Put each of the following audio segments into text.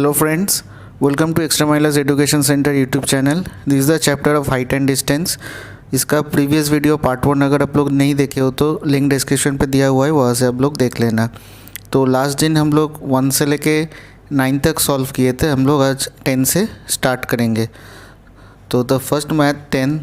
Hello friends, welcome to Extra Miles Education Center YouTube channel. This is the chapter of height and distance. इसका previous video part 1 अगर आप लोग नहीं देखे हो तो लिंक डिस्क्रिप्शन पे दिया हुआ है, वहाँ से आप लोग देख लेना। तो लास्ट दिन हम लोग 1 से लेके 9 तक सॉल्व किए थे, हम लोग आज 10 से स्टार्ट करेंगे। तो the first math 10,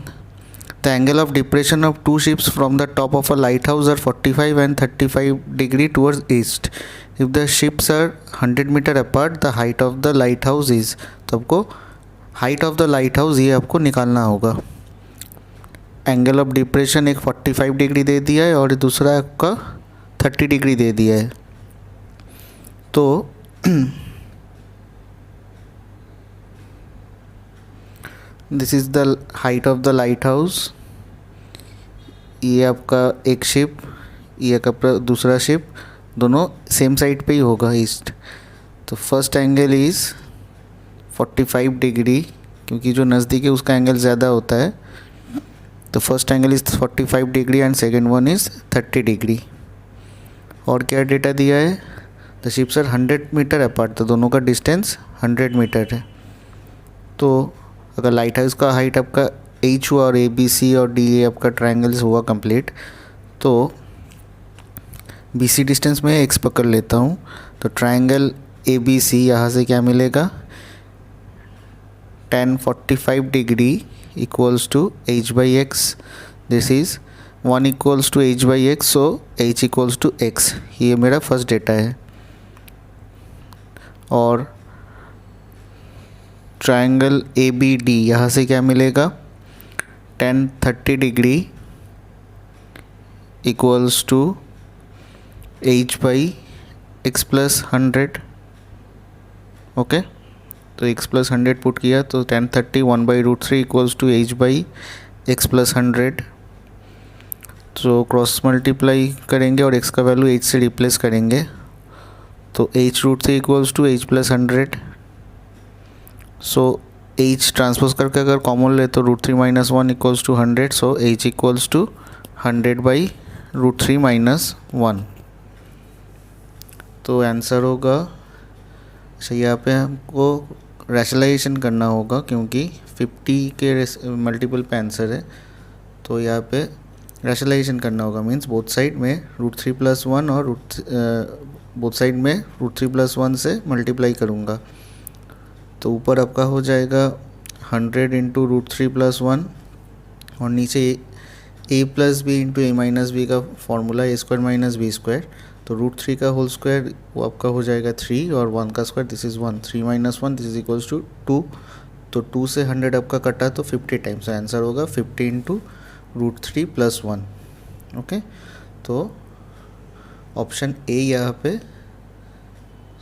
the angle of depression of two ships from the top of a lighthouse are 45 and 35 degree towards east. If the ships are 100 meter apart, the height of the lighthouse is, तो आपको height of the lighthouse ये आपको निकालना होगा। Angle of depression एक 45 degree दे दिया है और दूसरा आपका 30 डिग्री दे दिया है। तो this is the height of the light house. ये आपका एक शिप, ये आपका दूसरा शिप, दोनों सेम साइड पे ही होगा ईस्ट। तो फर्स्ट एंगल इज़ 45 डिग्री, क्योंकि जो नज़दीक है उसका एंगल ज़्यादा होता है। तो first angle is 45 degree and second one is 30 degree. और क्या डेटा दिया है? The ships are 100 metre apart, तो दोनों का डिस्टेंस 100 मीटर है। तो अगर लाइट हाउस का हाइट आपका एच हुआ और ए बी सी और डी ए आपका ट्रायंगल्स हुआ कंप्लीट, तो बी सी डिस्टेंस में एक्स पकड़ लेता हूँ। तो ट्रायंगल ए बी सी यहाँ से क्या मिलेगा? tan 45 degree equals to H by X. This is 1 equals to H by X, so H equals to X. ये मेरा फर्स्ट डेटा है। और ट्रायंगल ए बी डी यहाँ से क्या मिलेगा? tan 30 degree equals to H by x plus 100। Okay, तो x plus 100 put किया तो tan 30 1/√3 equals to H by x plus 100। तो क्रॉस मल्टीप्लाई करेंगे और x का वैल्यू h से रिप्लेस करेंगे, तो h√3 equals to H plus 100। So h transpose करके अगर कॉमन ले तो √3 - 1 equals to 100। So h equals to 100/√3 - 1। तो आंसर होगा, अच्छा यहाँ पे हमको रैशनलाइजेशन करना होगा क्योंकि 50 के मल्टीपल पे आंसर है। तो यहाँ पे रैशनलाइजेशन करना होगा, मीन्स बोथ साइड में √3 + 1 और बोथ साइड में √3 + 1 से मल्टीप्लाई करूँगा। तो ऊपर आपका हो जाएगा 100 × √3 + 1 और नीचे a + b × a - b का फॉर्मूला a² - b²। तो √3 का होल स्क्वायर वो आपका हो जाएगा 3 और 1 का square this is 1। 3 - 1 this is equals to 2। तो 2 से 100 आपका कटा तो 50 टाइम्स। आंसर होगा 50 × √3 + 1। ओके, तो ऑप्शन ए यहाँ पे,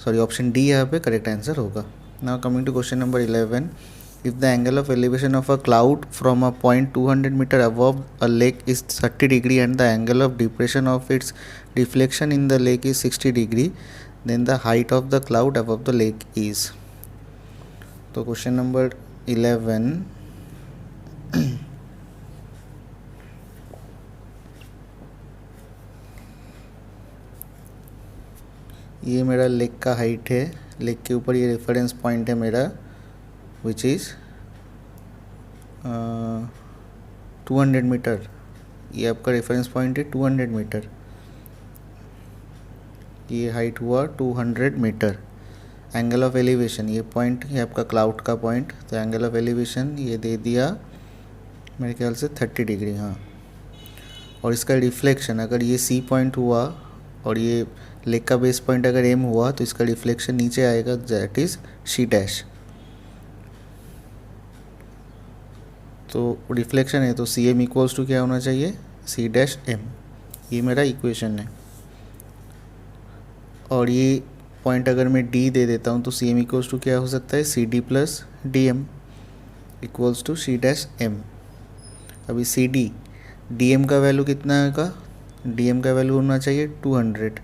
सॉरी ऑप्शन डी यहाँ पे करेक्ट आंसर होगा। Now coming to question number 11, if the angle of elevation of a cloud from a point 200 meter above a lake is 30 degree and the angle of depression of its deflection in the lake is 60 degree, then the height of the cloud above the lake is। तो question number 11, ये मेरा lake का height है। Lake के ऊपर ये reference point है मेरा, विच इज़ 200 मीटर। ये आपका रेफरेंस पॉइंट है 200 मीटर। ये हाइट हुआ 200 मीटर। एंगल ऑफ एलिवेशन, ये पॉइंट है आपका क्लाउड का पॉइंट। तो एंगल ऑफ एलिवेशन ये दे दिया मेरे ख्याल से 30 डिग्री, हाँ। और इसका रिफ्लेक्शन अगर ये सी पॉइंट हुआ और ये लेक का बेस पॉइंट अगर एम हुआ तो इसका रिफ्लेक्शन नीचे आएगा, दैट इज़ सी डैश। तो रिफ्लेक्शन है तो सी एम इक्वल्स टू क्या होना चाहिए? C dash M. ये मेरा इक्वेशन है। और ये पॉइंट अगर मैं डी दे देता हूँ तो सी एम इक्वल्स टू क्या हो सकता है? C D plus D M equals to C dash M. अभी सी डी, डी एम का वैल्यू कितना आएगा? डी एम का वैल्यू होना चाहिए 200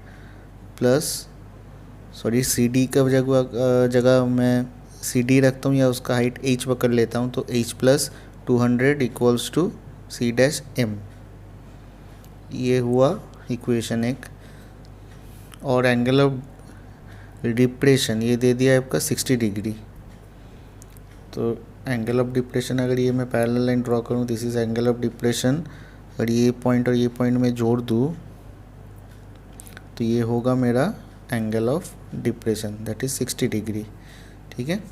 प्लस, सॉरी सी डी का जगह मैं सी डी रखता हूँ या उसका हाइट एच पकड़ लेता हूँ, तो H plus 200 equals to C dash M. ये हुआ इक्वेशन एक। और एंगल ऑफ डिप्रेशन ये दे दिया है आपका 60 डिग्री। तो एंगल ऑफ डिप्रेशन अगर ये मैं पैरेलल लाइन ड्रॉ करूँ, this is angle of depression, अगर ये पॉइंट और ये पॉइंट में जोड़ दूँ तो ये होगा मेरा angle of depression, that is 60 degree. ठीक है,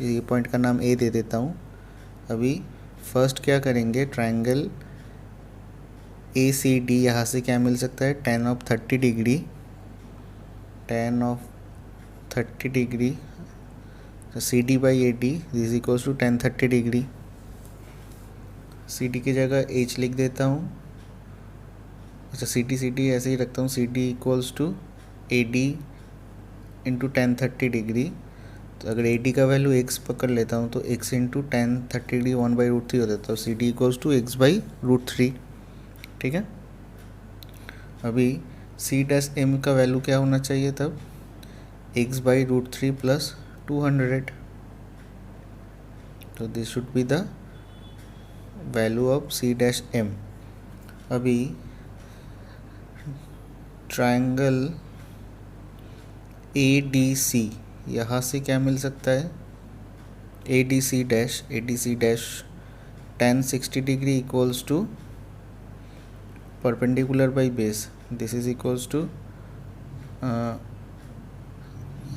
ये पॉइंट का नाम ए दे देता हूँ। अभी फर्स्ट क्या करेंगे, ट्रायंगल ए सी डी, यहाँ से क्या मिल सकता है, tan of 30 degree, tan of 30 degree C D by A D this equals to tan 30 degree. C D की जगह एच लिख देता हूँ। अच्छा, सी डी ऐसे ही रखता हूँ, C D equals to A D into tan 30 degree. तो अगर ए डी का वैल्यू x पकड़ लेता हूँ तो x इंटू tan 30 डिग्री 1/√3 हो जाता है, C D equals to x/√3। ठीक है, अभी सी डैश एम का वैल्यू क्या होना चाहिए तब, x/√3 प्लस 200। तो this should be the value of C dash M. अभी ट्रायंगल ए डी सी, यहाँ से क्या मिल सकता है, A D C dash tan 60 degree equals to perpendicular by base, this is equals to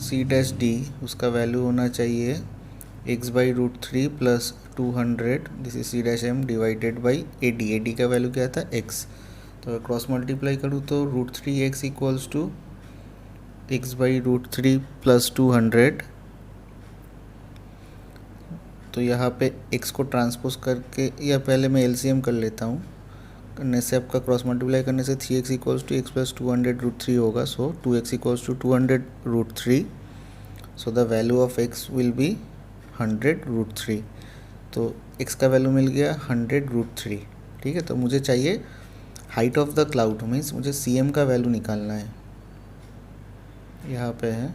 C dash D, उसका value होना चाहिए x/√3 plus 200, this is C dash M divided by A D का वैल्यू क्या था x। तो अगर cross multiply करूँ तो √3x equals to x/√3 plus 200। तो यहाँ पे x को ट्रांसपोज करके, या पहले मैं एलसीएम कर लेता हूँ, करने से आपका क्रॉस मल्टीप्लाई करने से 3x equals to x plus 200√3 होगा। So 2x equals to 200√3, so the value of x will be 100√3। तो x का वैल्यू मिल गया 100√3। ठीक है, तो मुझे चाहिए height of the cloud, means मुझे cm का वैल्यू निकालना है। यहाँ पे है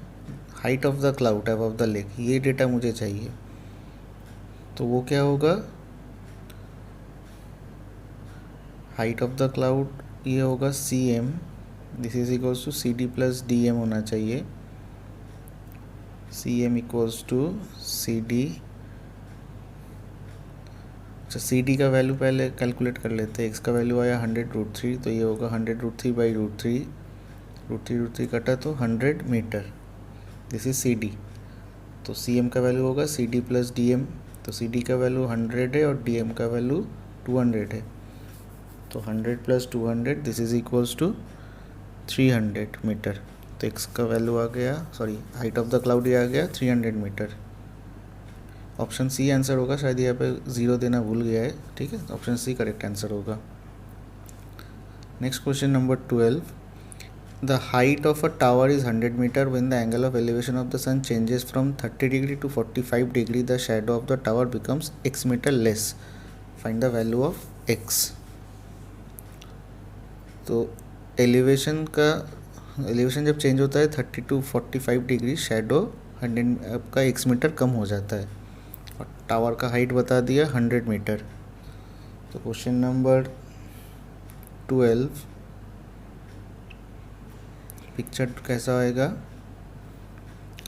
height of the cloud above the lake, ये डेटा मुझे चाहिए। तो वो क्या होगा, हाइट ऑफ द क्लाउड ये होगा cm, this is equals to C D plus D M होना चाहिए। cm equals to C D, अच्छा सी डी का वैल्यू पहले कैलकुलेट कर लेते हैं। x का वैल्यू आया 100√3, तो ये होगा 100√3/√3, √3 कटा तो 100 मीटर, दिस इज सी डी। तो cm का वैल्यू होगा C D plus D M, तो सी डी का वैल्यू 100 है और डी एम का वैल्यू 200 है। तो 100 plus 200 this is equals to 300 metre. तो x का वैल्यू आ गया, sorry height of the cloud ये आ गया 300 मीटर। ऑप्शन सी आंसर होगा, शायद यहाँ पे 0 देना भूल गया है। ठीक है, ऑप्शन सी करेक्ट आंसर होगा। Next question number 12, the height of a tower is 100 metre when the angle of elevation of the sun changes from 30 degree to 45 degree, the shadow of the tower becomes x metre less, find the value of x। तो elevation जब change होता है 30 to 45 degree, shadow 100 आपका x metre कम हो जाता है, और tower का हाइट बता दिया 100 मीटर। तो क्वेश्चन नंबर 12, पिक्चर कैसा आएगा,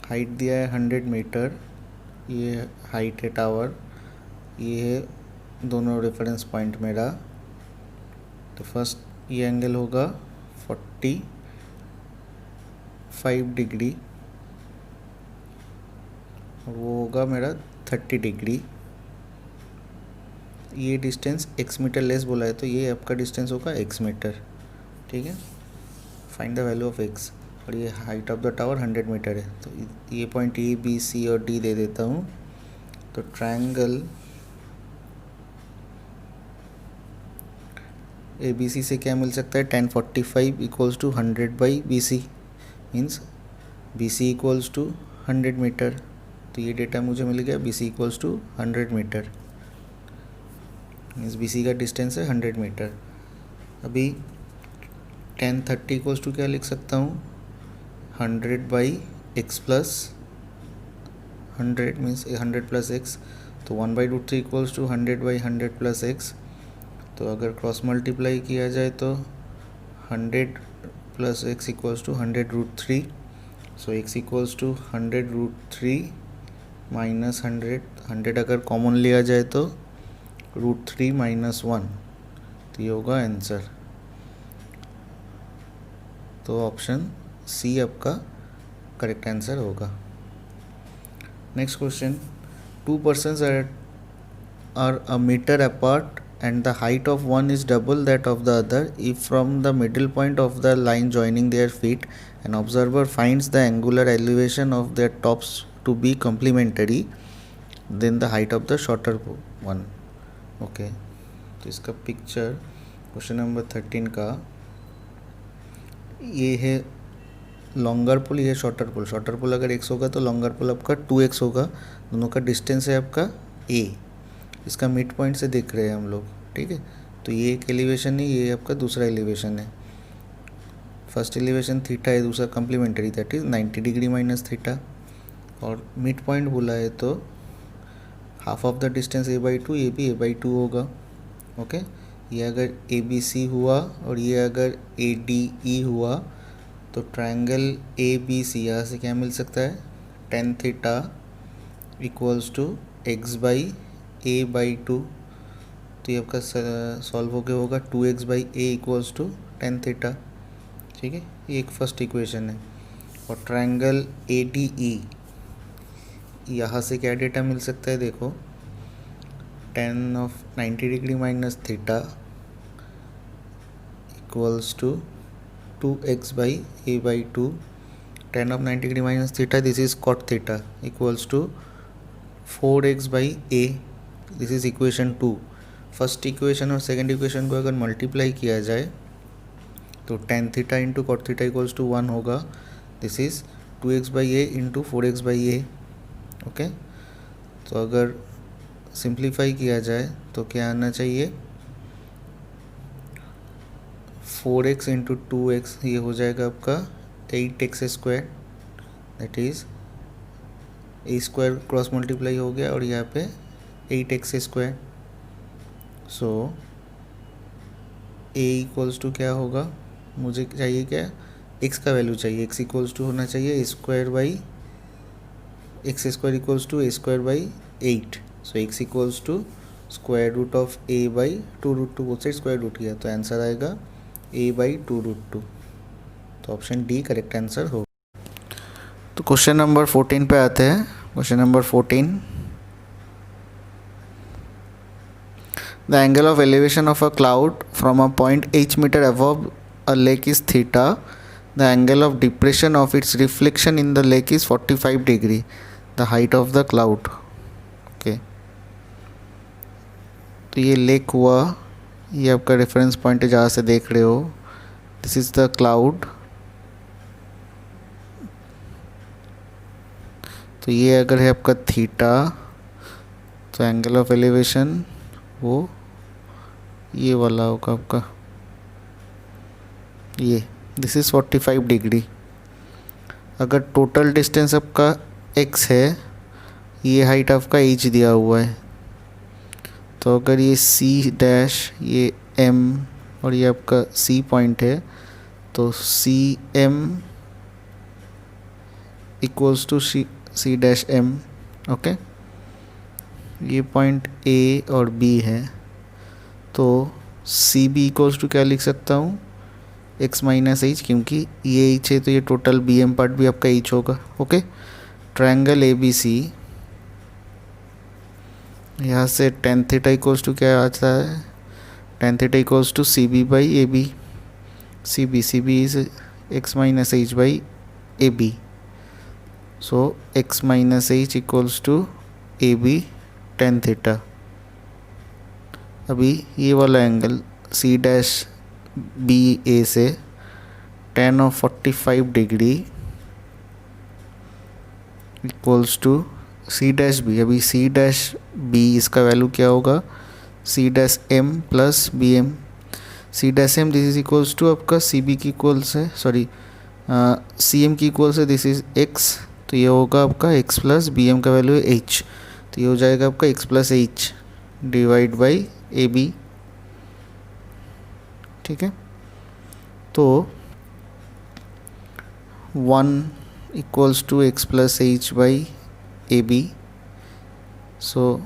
हाइट दिया है 100 मीटर, ये हाइट है टावर, ये है दोनों रेफरेंस पॉइंट मेरा। तो फर्स्ट ये एंगल होगा 45 डिग्री और वो होगा मेरा 30 डिग्री। ये डिस्टेंस x मीटर लेस बोला है, तो ये आपका डिस्टेंस होगा x मीटर। ठीक है, find the value of x। और ये height of the tower 100 metre है, तो ये पॉइंट ए बी सी और डी दे देता हूँ। तो ट्रायंगल ए बी सी से क्या मिल सकता है, tan 45 equals to 100/BC, means BC equals to 100 metre. तो ये डेटा मुझे मिल गया, BC equals to 100 metre, means BC का डिस्टेंस है 100 मीटर। अभी tan 30 इक्वल्स टू क्या लिख सकता हूँ, 100/x plus 100, means 100 plus x, तो 1/√3 इक्वल्स टू 100/100 प्लस x। तो अगर क्रॉस मल्टीप्लाई किया जाए तो 100 plus x equals to 100√3, so x equals to 100√3 minus 100 अगर कॉमन लिया जाए तो √3 - 1, तो ये होगा आंसर। तो ऑप्शन सी आपका करेक्ट आंसर होगा। Next question, 2 persons are a meter apart and the height of one is double that of the other. If from the middle point of the line joining their feet an observer finds the angular elevation of their tops to be complementary, then the height of the shorter one. Okay, तो इसका picture question number 13 का, ये है longer पुल, ये shorter पुल। Shorter पुल अगर x होगा तो longer पुल आपका 2x होगा। दोनों का डिस्टेंस है आपका a, इसका मिड पॉइंट से देख रहे हैं हम लोग, ठीक है। तो ये एक एलिवेशन है, ये आपका दूसरा एलिवेशन है। फर्स्ट एलिवेशन थीटा है, दूसरा complementary, that is 90 degree minus theta. और मिड पॉइंट बोला है तो half of the distance a/2, ये भी a/2 होगा। ओके, ये अगर ABC हुआ और ये अगर ADE हुआ तो ट्रायंगल ABC यहाँ से क्या मिल सकता है, tan theta equals to x/a/2। तो ये आपका सॉल्व होके होगा 2x/a equals to tan theta, ठीक है। ये एक फर्स्ट इक्वेशन है। और ट्रायंगल ADE, यहाँ से क्या डेटा मिल सकता है, देखो tan of 90 degree minus theta equals to 2x/a/2। tan of 90 degree minus theta, this is cot theta, equals to 4x/a। This is equation 2। First equation और सेकंड इक्वेशन को अगर मल्टीप्लाई किया जाए तो tan theta into cot theta equals to 1 होगा। This is 2x/a into 4x/a। Okay, तो अगर simplify किया जाए तो क्या आना चाहिए, 4x इंटू 2x, ये हो जाएगा आपका 8x²। That is a² cross multiply हो गया और यहाँ पे 8x²। So a equals to क्या होगा, मुझे चाहिए क्या, x का वैल्यू चाहिए। x इक्वल्स टू होना चाहिए x² equals to a²/8। So x equals to square root of a/2√2, both side square root किया, तो आंसर आएगा a/2√2। तो ऑप्शन डी करेक्ट आंसर होगा। तो क्वेश्चन नंबर 14 पे आते हैं। Question number 14, the angle of elevation of a cloud from a point h metre above a lake is theta. The angle of depression of its reflection in the lake is 45 degree. The height of the cloud. Okay, तो ये lake हुआ, ये आपका reference point है जहाँ से देख रहे हो। This is the cloud. तो ये अगर है आपका थीटा, तो एंगल ऑफ एलिवेशन वो ये वाला होगा आपका, ये दिस इज 45 डिग्री। अगर टोटल डिस्टेंस आपका x है, ये हाइट आपका h दिया हुआ है, तो अगर ये C' ये M और ये आपका C पॉइंट है, तो CM equals to C'(M). Okay, ये पॉइंट A और B है, तो CB इक्वल्स टू क्या लिख सकता हूँ, x - h, क्योंकि ये h है तो ये टोटल BM पार्ट भी आपका h होगा। ओके, ट्रायंगल ABC, यहाँ से tan थीटा इक्वल्स टू क्या आता है, tan theta equals to CB/AB। CB is x - h/AB। So x - h equals to AB tan theta. अभी ये वाला एंगल C'(BA) से tan of 45 degree equals to C'(B). अभी C'(B) इसका वैल्यू क्या होगा, C'(M + BM। C'(M) this is equals to आपका CB की इक्वल से, सॉरी CM की इक्वल से, दिस इज x, तो ये होगा आपका x + BM का वैल्यू है h, तो ये हो जाएगा आपका x + h divide by AB। ठीक है, तो 1 equals to x plus h by A B. So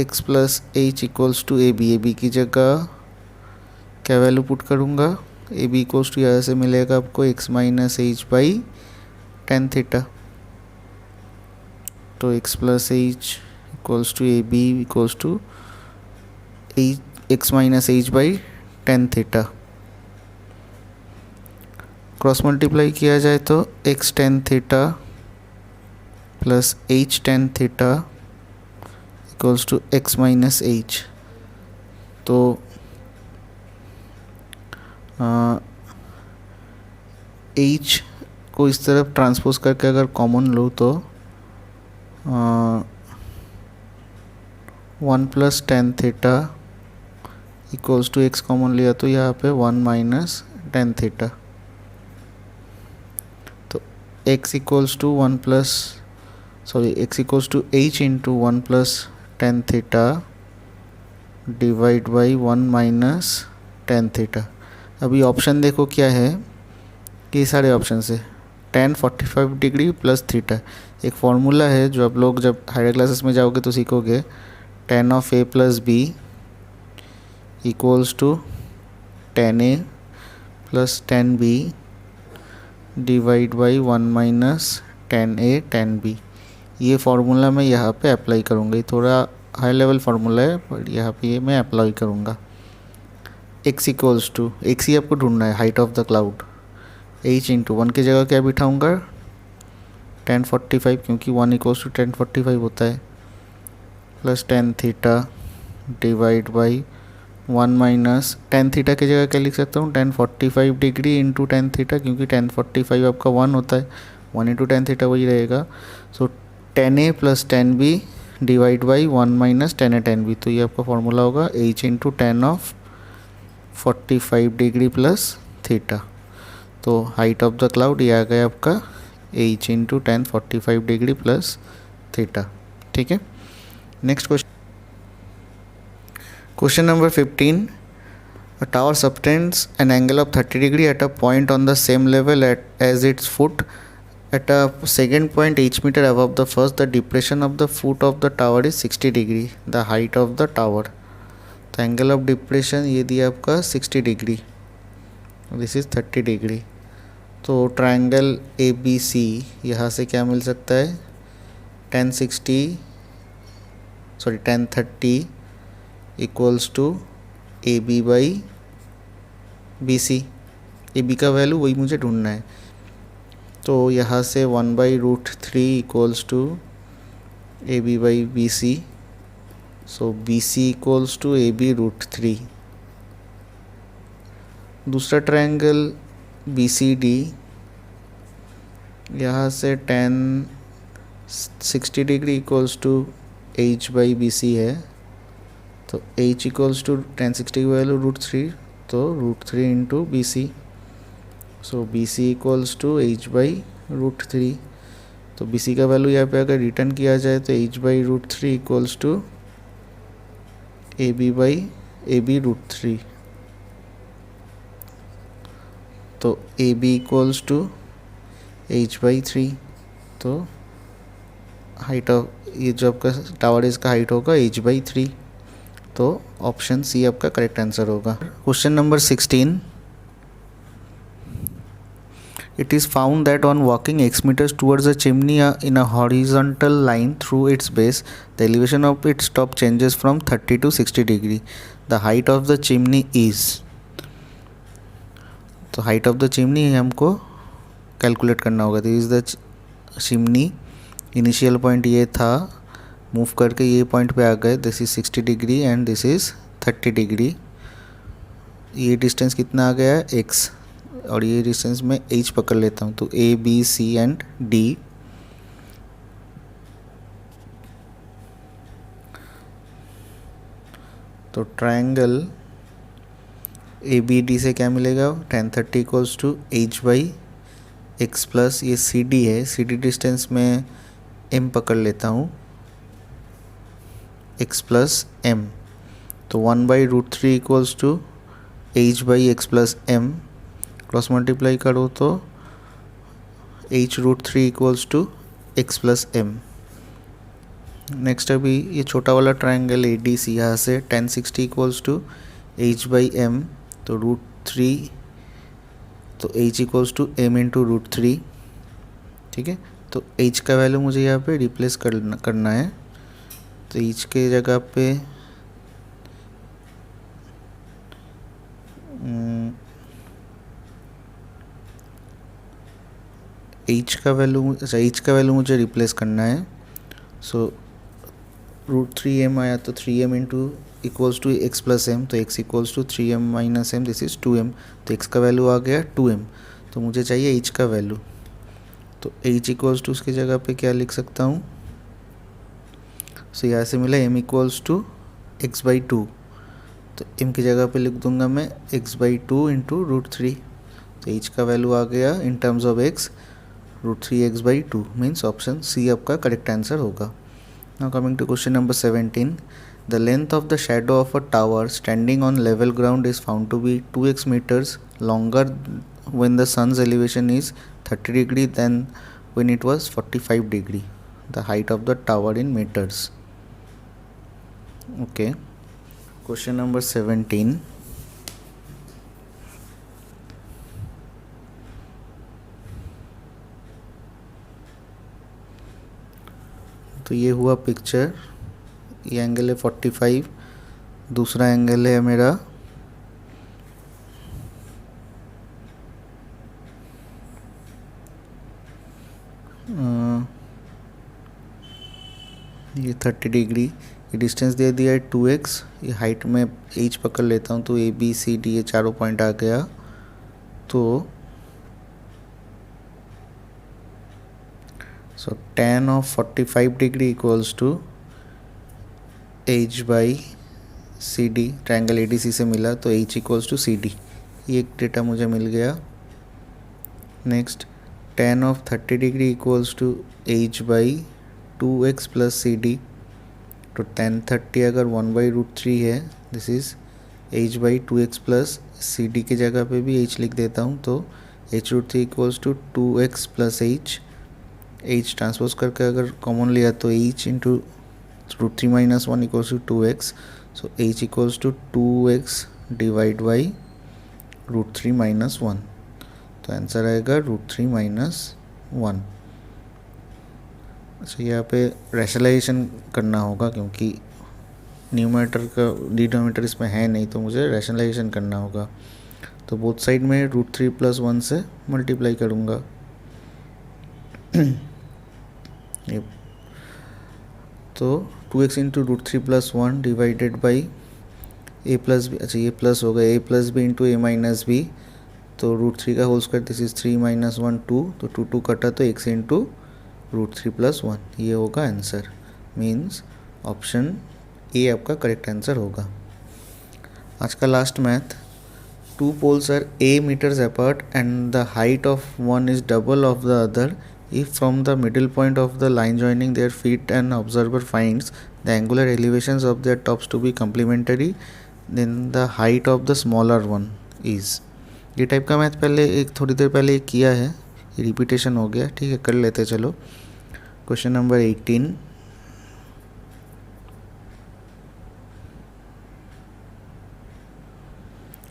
x plus h equals to A B की जगह क्या वैल्यू पुट करूँगा, ए बी इक्वल्स टू यहाँ से मिलेगा आपको x minus h by tan theta. तो x plus h equals to A B equals to x minus h by tan theta. Cross multiply किया जाए तो x tan theta plus h tan theta equals to x minus h. तो h को इस तरफ transpose करके अगर common लो तो 1 plus tan theta equals to x common लिया तो यहाँ पे 1 माइनस टेन थीटा। तो x equals to x equals to h into 1 plus tan theta divide by 1 minus tan theta. अभी ऑप्शन देखो क्या है कि सारे ऑप्शन से tan 45 डिग्री प्लस थीटा। एक फॉर्मूला है जो आप लोग जब हायर क्लासेस में जाओगे तो सीखोगे, tan of a plus b equals to tan a plus tan b divide by 1 minus tan a tan b। ये फार्मूला मैं यहाँ पे अप्लाई करूँगा। ये थोड़ा हाई लेवल फार्मूला है बट यहाँ पे ये मैं अप्लाई करूँगा। x इक्वल्स टू एक्स ही आपको ढूंढना है, height of the cloud. h into one की जगह क्या बिठाऊँगा, tan 45 क्योंकि 1 इक्वल्स टू tan 45 होता है, plus tan theta divide by 1 minus tan theta की जगह क्या लिख सकता हूँ, tan 45 degree into tan theta, क्योंकि tan 45 आपका 1 होता है, 1 इंटू tan थीटा वही रहेगा। सो tan a plus tan b divide by 1 minus tan a tan b। तो ये आपका फॉर्मूला होगा h इंटू tan ऑफ 45 डिग्री प्लस थीटा। तो हाइट ऑफ द क्लाउड ये आ गया आपका h इंटू tan 45 डिग्री प्लस थीटा। ठीक है, next question, question number 15। A tower subtends an angle of 30 degree at a point on the same level as its foot. At a second point each meter above the first, the depression of the foot of the tower is 60 degree. The height of the tower. तो angle of depression ये दिया आपका 60 degree, this is 30 degree. तो triangle A B C यहाँ से क्या मिल सकता है, tan 30 equals to A B by B C. A B का वैल्यू वही मुझे ढूंढना है। तो यहाँ से 1/√3 equals to A B by B C. So B C equals to A B √3। दूसरा ट्रायंगल बी सी डी, यहाँ से tan 60 degree equals to h by B C है। तो h इक्वल्स टू tan 60 की वैल्यू √3, तो √3 into B C. So B C equals to h by √3। तो B C का value यहाँ पे अगर रिटर्न किया जाए तो h by √3 equals to A B by A B √3। तो A B equals to h by 3। तो हाइट ऑफ ये जो आपका टावर इसका हाइट होगा h बाई 3। तो ऑप्शन सी आपका करेक्ट आंसर होगा। Question number 16। It is found that on walking x meters towards a chimney in a horizontal line through its base, the elevation of its top changes from 30 to 60 degree. The height of the chimney is. तो height of the chimney हमको calculate करना होगा। This is the chimney, initial point ये था, move करके ये point पे आ गए, this is 60 degree and this is 30 degree. ये डिस्टेंस कितना आ गया है, x, और ये डिस्टेंस में h पकड़ लेता हूँ। तो a b c and d। तो ट्रायंगल ए बी डी से क्या मिलेगा, tan 30 equals to h by x plus ये सी डी है, सी डी डिस्टेंस में m पकड़ लेता हूँ, x प्लस m। तो 1/√3 equals to h by x plus m। Cross multiply करो तो h√3 equals to x plus m. Next अभी ये छोटा वाला ट्राइंगल ए डी सी, यहाँ से 1060 equals to h by m, तो √3, तो h equals to m into √3। ठीक है, तो h का वैल्यू मुझे यहाँ पे रिप्लेस करना है। तो h के जगह पे h का वैल्यू मुझे रिप्लेस करना है। सो √3m आया तो 3m into equals to x plus m, तो x equals to 3m minus m, this is 2m। तो x का वैल्यू आ गया 2m, तो मुझे चाहिए h का वैल्यू। तो h इक्वल्स टू उसकी जगह पे क्या लिख सकता हूँ, सो यहाँ से मिला m equals to x by 2, तो m की जगह पे लिख दूंगा मैं x बाई 2 इंटू √3। तो h का वैल्यू आ गया in terms of x √3x by 2, means option C आपका करेक्ट आंसर होगा। Now coming to question number 17, the length of the shadow of a tower standing on level ground is found to be 2x metres longer when the sun's elevation is 30 degree than when it was 45 degree. The height of the tower in meters. Okay. Question number 17. तो ये हुआ picture, ये angle है 45, दूसरा angle है मेरा ये 30 degree, ये डिस्टेंस दे दिया है 2x, ये हाइट में h पकड़ लेता हूँ तो ABCD ये चारों पॉइंट आ गया। तो so tan of 45 degree equals to h by CD, triangle ADC से मिला तो h इक्वल्स टू CD, ये एक डेटा मुझे मिल गया। Next tan of 30 degree equals to h by 2x plus CD, तो tan 30 अगर 1/√3 है, this is h by 2x plus CD की जगह पे भी h लिख देता हूँ, तो h√3 equals to 2x plus h transpose करके अगर कॉमन लिया तो h into √3 minus 1 equals to 2x, so h equals to 2x divide by √3 minus 1, तो आंसर आएगा √3 माइनस 1। अच्छा, यहाँ पे रैशनलाइजेशन करना होगा क्योंकि न्यूमरेटर का डिनोमिनेटर इसमें है नहीं, तो मुझे रैशनलाइजेशन करना होगा। तो बोथ साइड में √3 प्लस 1 से मल्टीप्लाई करूँगा। ये तो 2x into √3 plus 1 divided by a plus b, अच्छा ये प्लस होगा a plus b into a minus b, तो √3 का whole square, this is 3 minus 1 2, तो 2 2 कटा तो x इंटू √3 प्लस 1, ये होगा आंसर। मीन्स ऑप्शन ए आपका करेक्ट आंसर होगा। आज का last math, 2 poles are a meters apart and the height of one is double of the other. If from the middle point of the line joining their feet an observer finds the angular elevations of their tops to be complementary, then the height of the smaller one is. ये type का math पहले थोड़ी देर पहले किया है, ये repetition हो गया, ठीक है, कर लेते चलो। क्वेश्चन नंबर 18,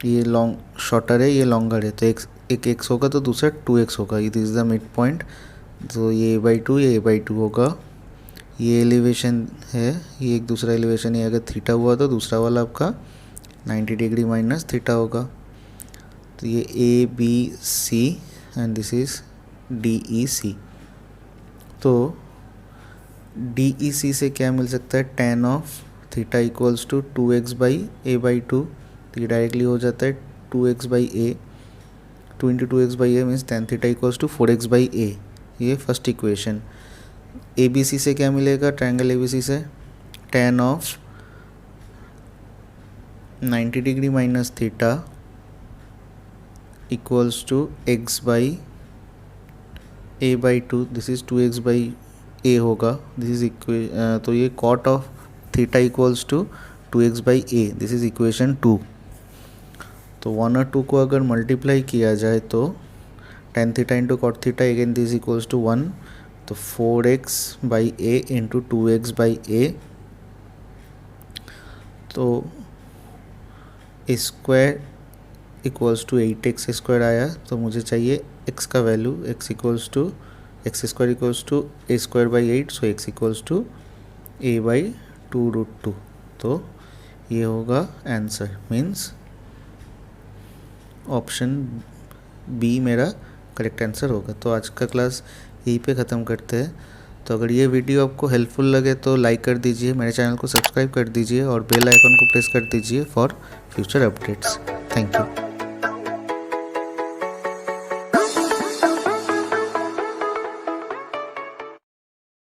ये लॉन्ग शॉर्टर है, ये लॉन्गर है, तो एक x होगा तो दूसरा 2x होगा, ये this is the mid point, तो ये a/2 ये a/2 होगा। ये एलिवेशन है, ये एक दूसरा एलिवेशन है, अगर थीटा हुआ तो दूसरा वाला आपका 90 डिग्री माइनस थीटा होगा। तो ये ABC and this is DEC। तो DEC से क्या मिल सकता है, tan of theta equals to 2x by a/2, तो ये डायरेक्टली हो जाता है 2x by a, 2 into 2x by a means tan theta equals to 4x by a, ये फर्स्ट इक्वेशन। ABC से क्या मिलेगा, ट्रायंगल ABC से tan of 90 degree minus theta equals to x by a/2, this is 2x by a होगा, this is तो ये cot of theta equals to 2x by a, this is equation 2। तो 1 और 2 को अगर मल्टीप्लाई किया जाए तो tan theta into cot theta again this equals to 1, तो 4x by a into 2x by a, तो square equals to 8x square आया। तो मुझे चाहिए x का value, x equals to x square equals to a square by 8, so x equals to a by 2√2। तो ये होगा आंसर, मीन्स ऑप्शन बी मेरा करेक्ट आंसर होगा। तो आज का क्लास यहीं पे ख़त्म करते हैं। तो अगर ये वीडियो आपको हेल्पफुल लगे तो लाइक कर दीजिए, मेरे चैनल को सब्सक्राइब कर दीजिए और बेल आइकन को प्रेस कर दीजिए for future updates. Thank you.